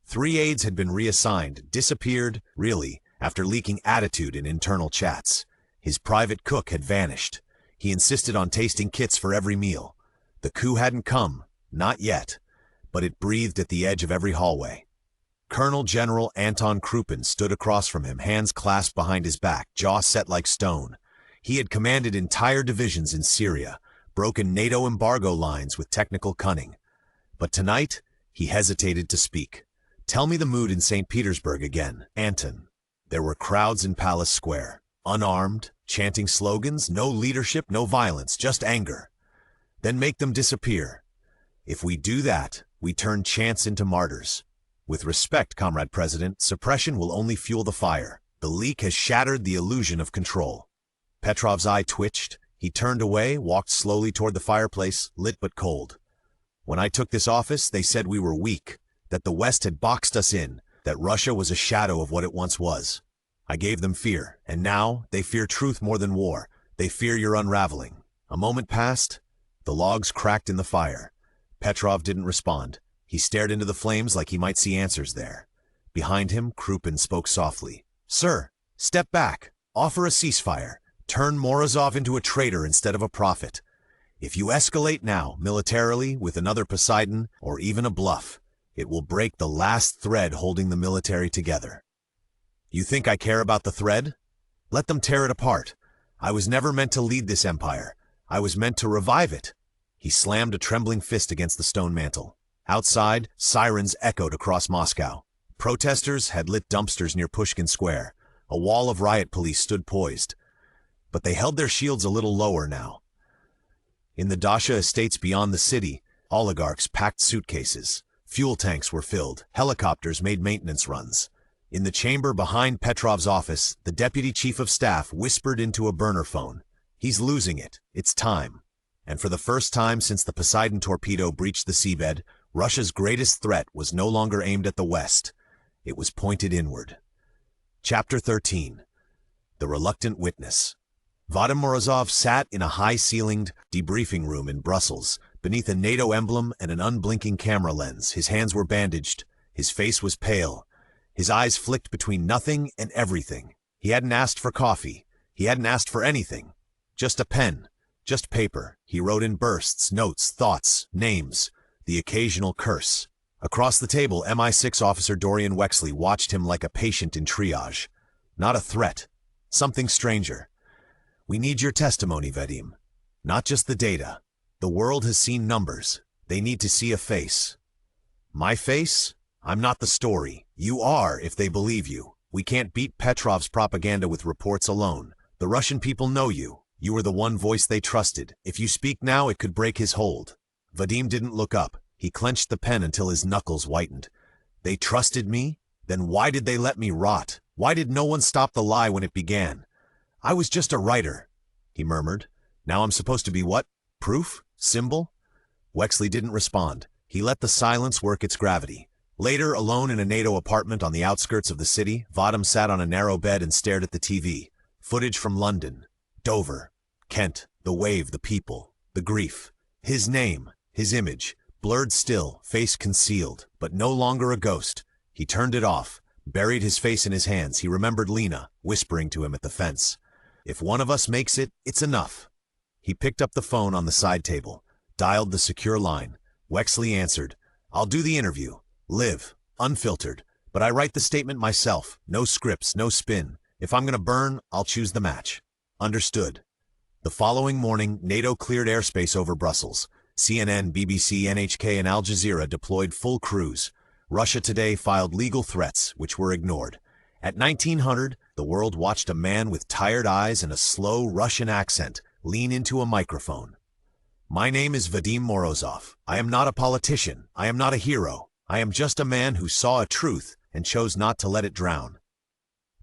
3 aides had been reassigned, disappeared, really, after leaking attitude in internal chats. His private cook had vanished. He insisted on tasting kits for every meal. The coup hadn't come, not yet, but it breathed at the edge of every hallway. Colonel General Anton Krupin stood across from him, hands clasped behind his back, jaw set like stone. He had commanded entire divisions in Syria, broken NATO embargo lines with technical cunning. But tonight, he hesitated to speak. "Tell me the mood in St. Petersburg again, Anton." There were crowds in Palace Square, unarmed, chanting slogans, no leadership, no violence, just anger. "Then make them disappear. If we do that, we turn chants into martyrs. With respect, Comrade President, suppression will only fuel the fire. The leak has shattered the illusion of control." Petrov's eye twitched. He turned away, walked slowly toward the fireplace, lit but cold. "When I took this office, they said we were weak, that the West had boxed us in, that Russia was a shadow of what it once was. I gave them fear, and now they fear truth more than war. They fear your unraveling." A moment passed. The logs cracked in the fire. Petrov didn't respond. He stared into the flames like he might see answers there. Behind him, Krupin spoke softly. "Sir, step back. Offer a ceasefire. Turn Morozov into a traitor instead of a prophet. If you escalate now, militarily, with another Poseidon, or even a bluff, it will break the last thread holding the military together." "You think I care about the thread? Let them tear it apart. I was never meant to lead this empire. I was meant to revive it." He slammed a trembling fist against the stone mantel. Outside, sirens echoed across Moscow. Protesters had lit dumpsters near Pushkin Square. A wall of riot police stood poised. But they held their shields a little lower now. In the Dasha estates beyond the city, oligarchs packed suitcases. Fuel tanks were filled. Helicopters made maintenance runs. In the chamber behind Petrov's office, the deputy chief of staff whispered into a burner phone. "He's losing it. It's time." And for the first time since the Poseidon torpedo breached the seabed, Russia's greatest threat was no longer aimed at the West. It was pointed inward. Chapter 13. The Reluctant Witness. Vadim Morozov sat in a high-ceilinged debriefing room in Brussels, beneath a NATO emblem and an unblinking camera lens. His hands were bandaged. His face was pale. His eyes flicked between nothing and everything. He hadn't asked for coffee. He hadn't asked for anything. Just a pen. Just paper. He wrote in bursts, notes, thoughts, names, the occasional curse. Across the table, MI6 officer Dorian Wexley watched him like a patient in triage. Not a threat. Something stranger. "We need your testimony, Vadim. Not just the data. The world has seen numbers. They need to see a face." "My face? I'm not the story. You are, if they believe you. We can't beat Petrov's propaganda with reports alone. The Russian people know you. You were the one voice they trusted. If you speak now, it could break his hold." Vadim didn't look up. He clenched the pen until his knuckles whitened. "They trusted me? Then why did they let me rot? Why did no one stop the lie when it began? I was just a writer," he murmured. "Now I'm supposed to be what? Proof? Symbol?" Wexley didn't respond. He let the silence work its gravity. Later, alone in a NATO apartment on the outskirts of the city, Vadim sat on a narrow bed and stared at the TV. Footage from London, Dover, Kent, the wave, the people, the grief. His name, his image, blurred still, face concealed, but no longer a ghost. He turned it off, buried his face in his hands. He remembered Lena, whispering to him at the fence. "If one of us makes it, it's enough." He picked up the phone on the side table, dialed the secure line. Wexley answered. "I'll do the interview. Live, unfiltered. But I write the statement myself. No scripts, no spin. If I'm gonna burn, I'll choose the match." "Understood." The following morning, NATO cleared airspace over Brussels. CNN, BBC, NHK, and Al Jazeera deployed full crews. Russia Today filed legal threats, which were ignored. At 1900, the world watched a man with tired eyes and a slow Russian accent lean into a microphone. My name is Vadim Morozov. I am not a politician. I am not a hero. I am just a man who saw a truth and chose not to let it drown.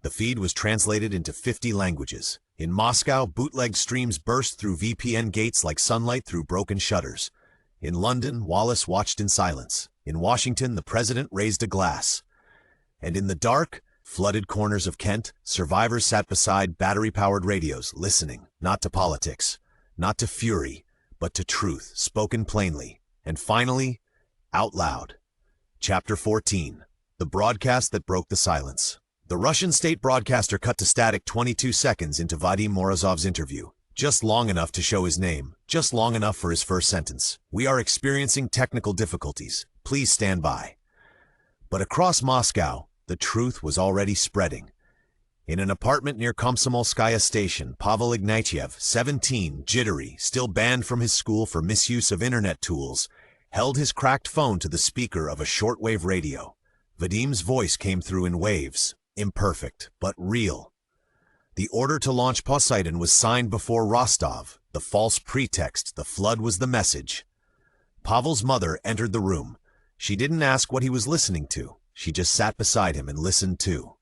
The feed was translated into 50 languages. In Moscow, bootleg streams burst through VPN gates like sunlight through broken shutters. In London, Wallace watched in silence. In Washington, the president raised a glass. And in the dark, flooded corners of Kent, survivors sat beside battery-powered radios, listening, not to politics, not to fury, but to truth, spoken plainly, and finally, out loud. Chapter 14. The broadcast that broke the silence. The Russian state broadcaster cut to static 22 seconds into Vadim Morozov's interview. Just long enough to show his name, just long enough for his first sentence. We are experiencing technical difficulties. Please stand by. But across Moscow, the truth was already spreading. In an apartment near Komsomolskaya station, Pavel Ignatiev, 17, jittery, still banned from his school for misuse of internet tools, held his cracked phone to the speaker of a shortwave radio. Vadim's voice came through in waves, imperfect, but real. The order to launch Poseidon was signed before Rostov. The false pretext, the flood was the message. Pavel's mother entered the room. She didn't ask what he was listening to. She just sat beside him and listened too.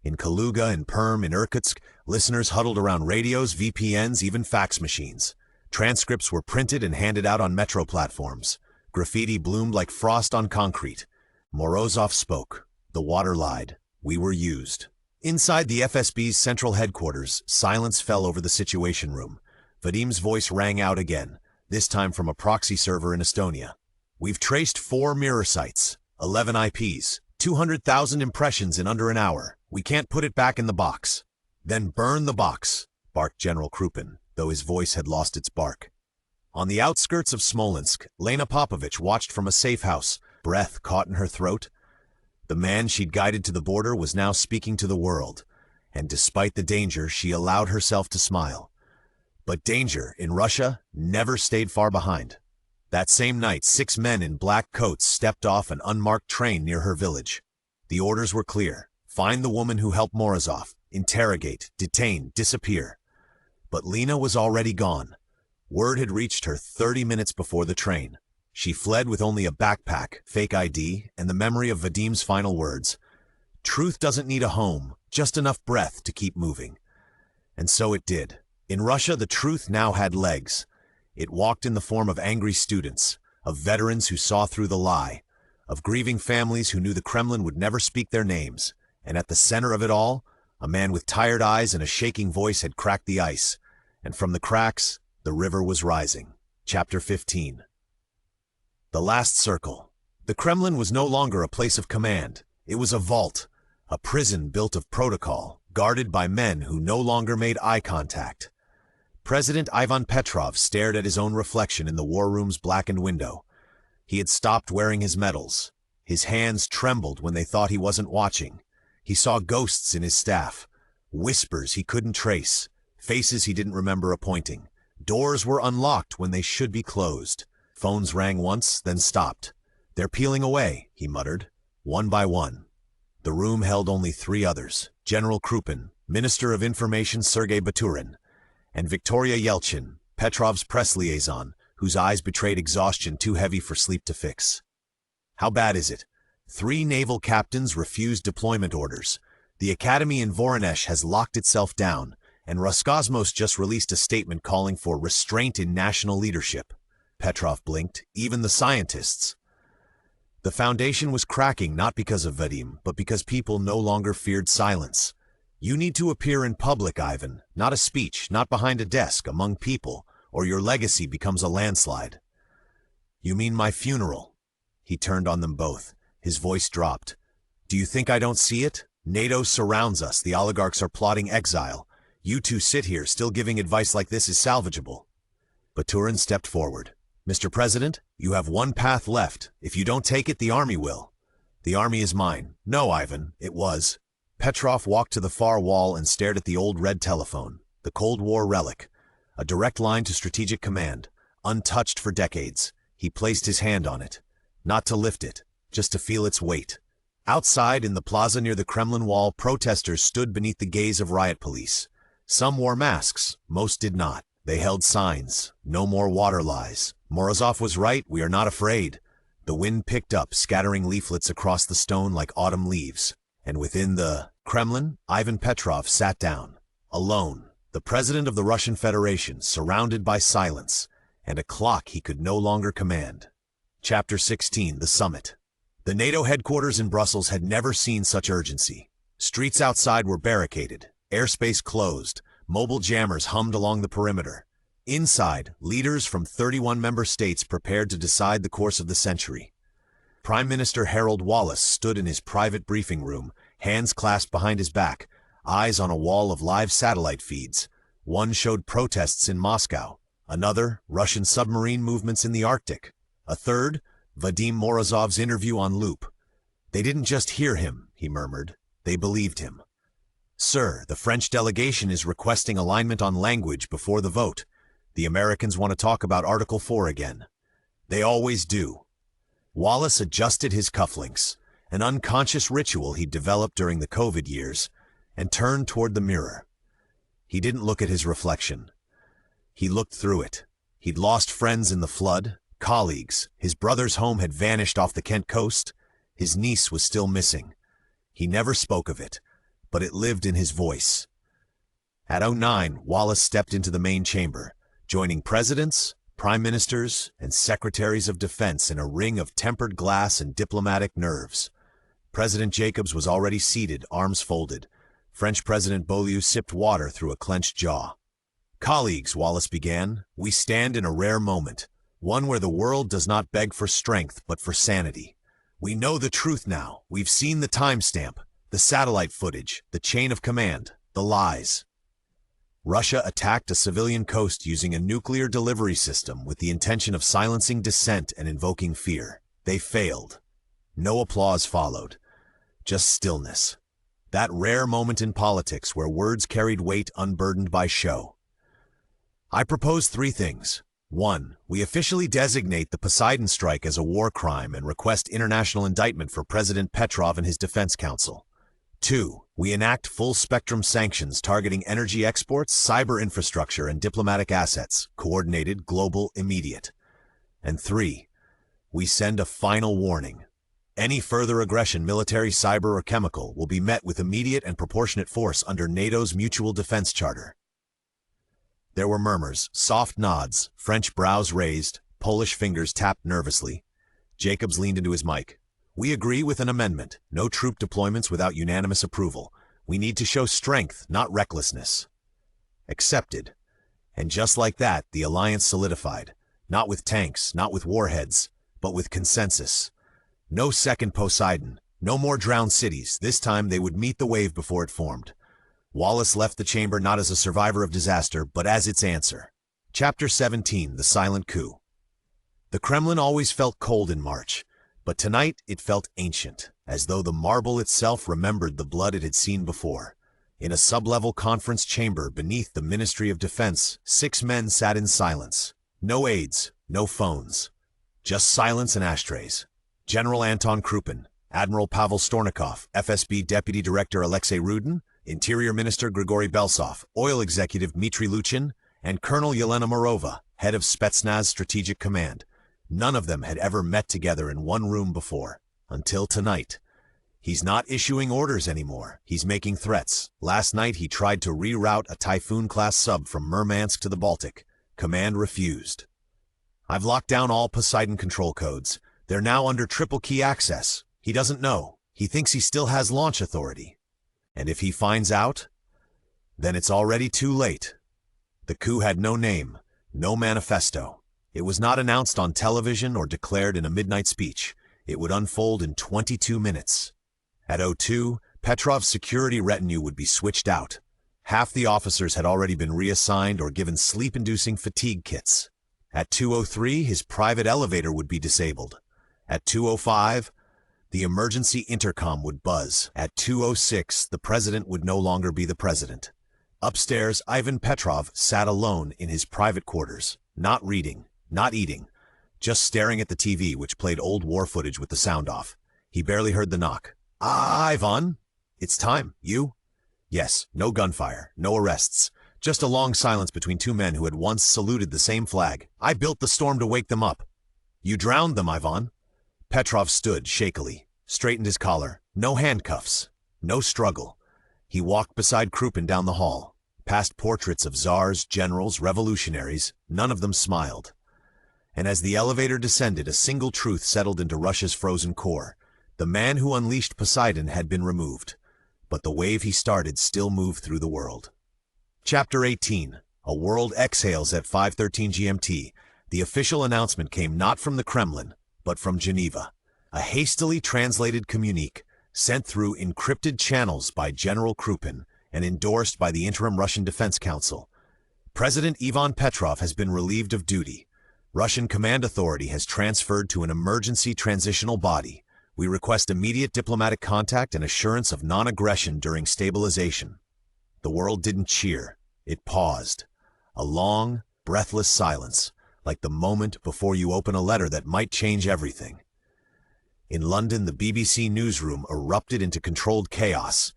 In Kaluga and Perm, in Irkutsk, listeners huddled around radios, VPNs, even fax machines. Transcripts were printed and handed out on metro platforms. Graffiti bloomed like frost on concrete. Morozov spoke. The water lied. We were used. Inside the FSB's central headquarters, silence fell over the Situation Room. Vadim's voice rang out again, this time from a proxy server in Estonia. We've traced 4 mirror sites, 11 IPs, 200,000 impressions in under an hour. We can't put it back in the box. Then burn the box, barked General Krupin, though his voice had lost its bark. On the outskirts of Smolensk, Lena Popovich watched from a safe house, breath caught in her throat. The man she'd guided to the border was now speaking to the world, and despite the danger, she allowed herself to smile. But danger, in Russia, never stayed far behind. That same night, 6 men in black coats stepped off an unmarked train near her village. The orders were clear. Find the woman who helped Morozov. Interrogate, detain, disappear. But Lena was already gone. Word had reached her 30 minutes before the train. She fled with only a backpack, fake ID, and the memory of Vadim's final words. Truth doesn't need a home, just enough breath to keep moving. And so it did. In Russia, the truth now had legs. It walked in the form of angry students, of veterans who saw through the lie, of grieving families who knew the Kremlin would never speak their names. And at the center of it all, a man with tired eyes and a shaking voice had cracked the ice. And from the cracks, the river was rising. Chapter 15. The last circle. The Kremlin was no longer a place of command. It was a vault, a prison built of protocol, guarded by men who no longer made eye contact. President Ivan Petrov stared at his own reflection in the war room's blackened window. He had stopped wearing his medals. His hands trembled when they thought he wasn't watching. He saw ghosts in his staff, whispers he couldn't trace, faces he didn't remember appointing. Doors were unlocked when they should be closed. Phones rang once, then stopped. They're peeling away, he muttered, one by one. The room held only 3 others, General Krupin, Minister of Information Sergei Baturin, and Victoria Yelchin, Petrov's press liaison, whose eyes betrayed exhaustion too heavy for sleep to fix. How bad is it? 3 naval captains refused deployment orders. The academy in Voronezh has locked itself down, and Roscosmos just released a statement calling for restraint in national leadership. Petrov blinked, even the scientists. The foundation was cracking not because of Vadim, but because people no longer feared silence. You need to appear in public, Ivan, not a speech, not behind a desk, among people, or your legacy becomes a landslide. You mean my funeral? He turned on them both. His voice dropped. Do you think I don't see it? NATO surrounds us. The oligarchs are plotting exile. You 2 sit here, still giving advice like this is salvageable. Baturin stepped forward. Mr. President, you have one path left. If you don't take it, the army will. The army is mine. No, Ivan, it was. Petrov walked to the far wall and stared at the old red telephone, the Cold War relic, a direct line to strategic command, untouched for decades. He placed his hand on it, not to lift it, just to feel its weight. Outside, in the plaza near the Kremlin wall, protesters stood beneath the gaze of riot police. Some wore masks, most did not. They held signs, "No more water lies." Morozov was right, we are not afraid. The wind picked up, scattering leaflets across the stone like autumn leaves. And within the Kremlin, Ivan Petrov sat down, alone, the president of the Russian Federation, surrounded by silence, and a clock he could no longer command. Chapter 16, The Summit. The NATO headquarters in Brussels had never seen such urgency. Streets outside were barricaded, airspace closed, mobile jammers hummed along the perimeter. Inside, leaders from 31 member states prepared to decide the course of the century. Prime Minister Harold Wallace stood in his private briefing room, hands clasped behind his back, eyes on a wall of live satellite feeds. One showed protests in Moscow, another, Russian submarine movements in the Arctic, a third, Vadim Morozov's interview on loop. They didn't just hear him, he murmured, they believed him. "Sir, the French delegation is requesting alignment on language before the vote. The Americans want to talk about Article 4 again. They always do." Wallace adjusted his cufflinks, an unconscious ritual he'd developed during the COVID years, and turned toward the mirror. He didn't look at his reflection. He looked through it. He'd lost friends in the flood, colleagues. His brother's home had vanished off the Kent coast. His niece was still missing. He never spoke of it, but it lived in his voice. At 09, Wallace stepped into the main chamber, joining presidents, prime ministers, and secretaries of defense in a ring of tempered glass and diplomatic nerves. President Jacobs was already seated, arms folded. French President Beaulieu sipped water through a clenched jaw. "Colleagues," Wallace began, "we stand in a rare moment, one where the world does not beg for strength but for sanity. We know the truth now. We've seen the timestamp, the satellite footage, the chain of command, the lies. Russia attacked a civilian coast using a nuclear delivery system with the intention of silencing dissent and invoking fear. They failed. No applause followed, just stillness. That rare moment in politics where words carried weight unburdened by show. I propose 3 things. 1. We officially designate the Poseidon strike as a war crime and request international indictment for President Petrov and his defense council. 2. We enact full-spectrum sanctions targeting energy exports, cyber infrastructure, and diplomatic assets, coordinated, global, immediate. And 3. We send a final warning. Any further aggression, military, cyber, or chemical, will be met with immediate and proportionate force under NATO's Mutual Defense Charter. There were murmurs, soft nods, French brows raised, Polish fingers tapped nervously. Jacobs leaned into his mic. "We agree with an amendment. No troop deployments without unanimous approval. We need to show strength, not recklessness." Accepted. And just like that, the alliance solidified. Not with tanks, not with warheads, but with consensus. No second Poseidon, no more drowned cities. This time they would meet the wave before it formed. Wallace left the chamber not as a survivor of disaster, but as its answer. Chapter 17, The Silent Coup. The Kremlin always felt cold in March, but tonight it felt ancient, as though the marble itself remembered the blood it had seen before. In a sub-level conference chamber beneath the Ministry of Defense, 6 men sat in silence. No aides, no phones. Just silence and ashtrays. General Anton Krupin, Admiral Pavel Stornikov, FSB Deputy Director Alexei Rudin, Interior Minister Grigory Belsov, Oil Executive Dmitry Luchin, and Colonel Yelena Morova, Head of Spetsnaz Strategic Command. None of them had ever met together in one room before, until tonight. He's not issuing orders anymore. He's making threats. Last night he tried to reroute a Typhoon-class sub from Murmansk to the Baltic. Command refused. "I've locked down all Poseidon control codes. They're now under triple key access. He doesn't know. He thinks he still has launch authority. And if he finds out, then it's already too late." The coup had no name, no manifesto. It was not announced on television or declared in a midnight speech. It would unfold in 22 minutes. At 02, Petrov's security retinue would be switched out. Half the officers had already been reassigned or given sleep-inducing fatigue kits. At 2:03, his private elevator would be disabled. At 2:05, the emergency intercom would buzz. At 2:06, the president would no longer be the president. Upstairs, Ivan Petrov sat alone in his private quarters, not reading, not eating, just staring at the TV, which played old war footage with the sound off. He barely heard the knock. Ivan, it's time. You? Yes, no gunfire, no arrests. Just a long silence between two men who had once saluted the same flag. I built the storm to wake them up. You drowned them, Ivan. Petrov stood shakily, straightened his collar. No handcuffs, no struggle. He walked beside Krupin down the hall, past portraits of czars, generals, revolutionaries. None of them smiled. And as the elevator descended, a single truth settled into Russia's frozen core. The man who unleashed Poseidon had been removed, but the wave he started still moved through the world. Chapter 18. A world exhales at 5:13 GMT. The official announcement came not from the Kremlin, but from Geneva. A hastily translated communique, sent through encrypted channels by General Krupin and endorsed by the interim Russian Defense Council. President Ivan Petrov has been relieved of duty. Russian command authority has transferred to an emergency transitional body. We request immediate diplomatic contact and assurance of non-aggression during stabilization. The world didn't cheer. It paused. A long, breathless silence, like the moment before you open a letter that might change everything. In London, the BBC newsroom erupted into controlled chaos.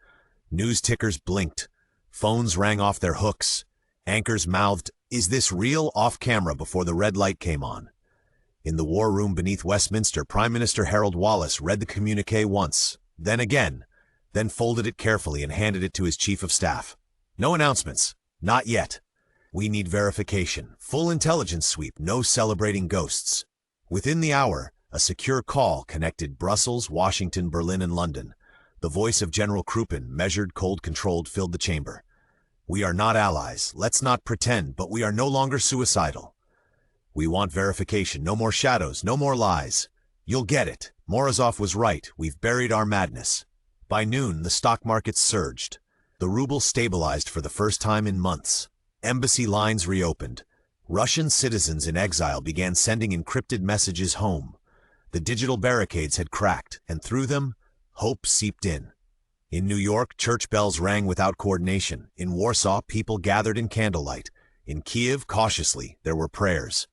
News tickers blinked. Phones rang off their hooks. Anchors mouthed, "Is this real?" off camera before the red light came on. In the war room beneath Westminster, Prime Minister Harold Wallace read the communiqué once, then again, then folded it carefully and handed it to his chief of staff. No announcements. Not yet. We need verification. Full intelligence sweep. No celebrating ghosts. Within the hour, a secure call connected Brussels, Washington, Berlin, and London. The voice of General Krupin, measured, cold-controlled, filled the chamber. We are not allies. Let's not pretend, but we are no longer suicidal. We want verification. No more shadows. No more lies. You'll get it. Morozov was right. We've buried our madness. By noon, the stock markets surged. The ruble stabilized for the first time in months. Embassy lines reopened. Russian citizens in exile began sending encrypted messages home. The digital barricades had cracked, and through them, hope seeped in. In New York, church bells rang without coordination. In Warsaw, people gathered in candlelight. In Kiev, cautiously, there were prayers.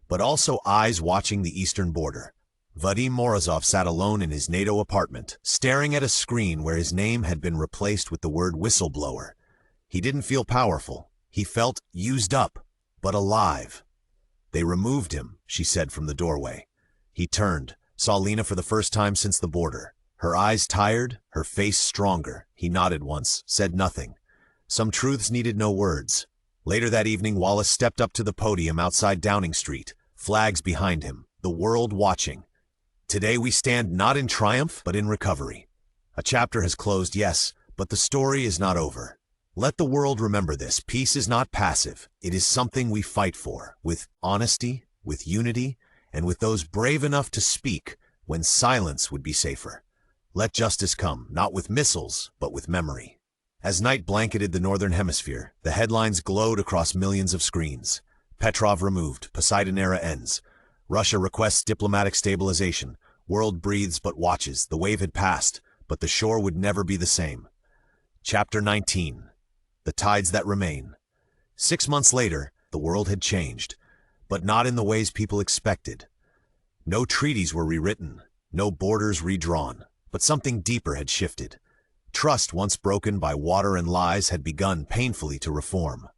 But also eyes watching the eastern border. Vadim Morozov sat alone in his NATO apartment, staring at a screen where his name had been replaced with the word whistleblower. He didn't feel powerful. He felt used up, but alive. They removed him, she said from the doorway. He turned, saw Lena for the first time since the border. Her eyes tired, her face stronger. He nodded once, said nothing. Some truths needed no words. Later that evening, Wallace stepped up to the podium outside Downing Street, flags behind him, the world watching. Today we stand not in triumph, but in recovery. A chapter has closed, yes, but the story is not over. Let the world remember this. Peace is not passive. It is something we fight for, with honesty, with unity, and with those brave enough to speak when silence would be safer. Let justice come, not with missiles, but with memory. As night blanketed the northern hemisphere, the headlines glowed across millions of screens. Petrov removed. Poseidon era ends. Russia requests diplomatic stabilization. World breathes but watches. The wave had passed, but the shore would never be the same. Chapter 19. The tides that remain. 6 months later, the world had changed, but not in the ways people expected. No treaties were rewritten, no borders redrawn, but something deeper had shifted. Trust, once broken by water and lies, had begun painfully to reform.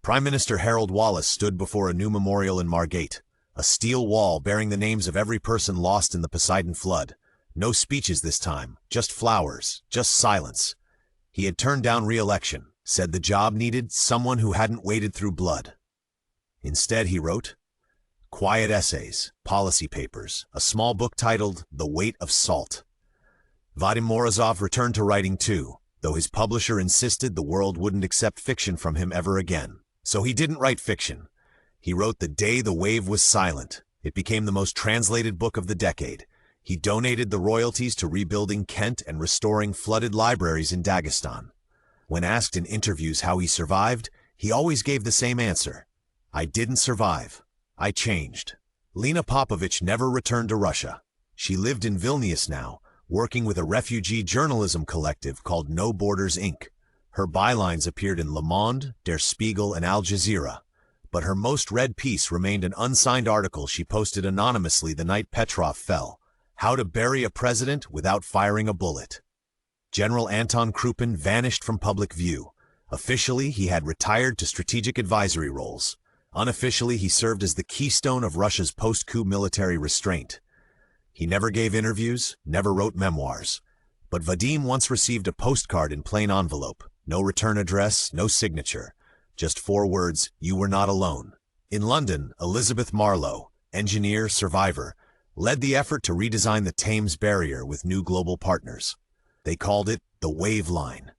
Prime Minister Harold Wallace stood before a new memorial in Margate, a steel wall bearing the names of every person lost in the Poseidon flood. No speeches this time, just flowers, just silence. He had turned down re-election, said the job needed someone who hadn't waded through blood. Instead, he wrote quiet essays, policy papers, a small book titled The Weight of Salt. Vadim Morozov returned to writing too, though his publisher insisted the world wouldn't accept fiction from him ever again. So he didn't write fiction. He wrote The Day the Wave Was Silent. It became the most translated book of the decade. He donated the royalties to rebuilding Kent and restoring flooded libraries in Dagestan. When asked in interviews how he survived, he always gave the same answer. I didn't survive. I changed. Lena Popovich never returned to Russia. She lived in Vilnius now, working with a refugee journalism collective called No Borders Inc. Her bylines appeared in Le Monde, Der Spiegel, and Al Jazeera. But her most read piece remained an unsigned article she posted anonymously the night Petrov fell. How to bury a president without firing a bullet. General Anton Krupin vanished from public view. Officially, he had retired to strategic advisory roles. Unofficially, he served as the keystone of Russia's post-coup military restraint. He never gave interviews, never wrote memoirs. But Vadim once received a postcard in plain envelope. No return address, no signature. Just 4 words, "You were not alone." In London, Elizabeth Marlowe, engineer, survivor, led the effort to redesign the Thames Barrier with new global partners. They called it the Wave Line,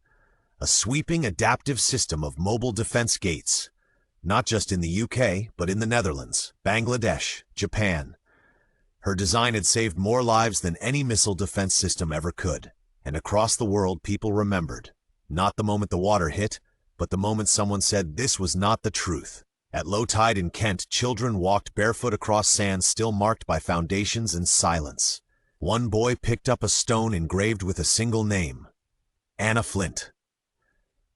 a sweeping, adaptive system of mobile defense gates, not just in the UK, but in the Netherlands, Bangladesh, Japan. Her design had saved more lives than any missile defense system ever could, and across the world people remembered, not the moment the water hit, but the moment someone said this was not the truth. At low tide in Kent, children walked barefoot across sand still marked by foundations and silence. One boy picked up a stone engraved with a single name, Anna Flint.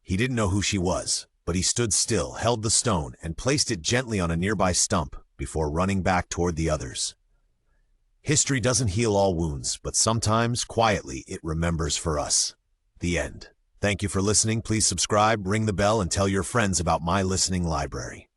He didn't know who she was, but he stood still, held the stone, and placed it gently on a nearby stump before running back toward the others. History doesn't heal all wounds, but sometimes, quietly, it remembers for us. The end. Thank you for listening. Please subscribe, ring the bell, and tell your friends about my listening library.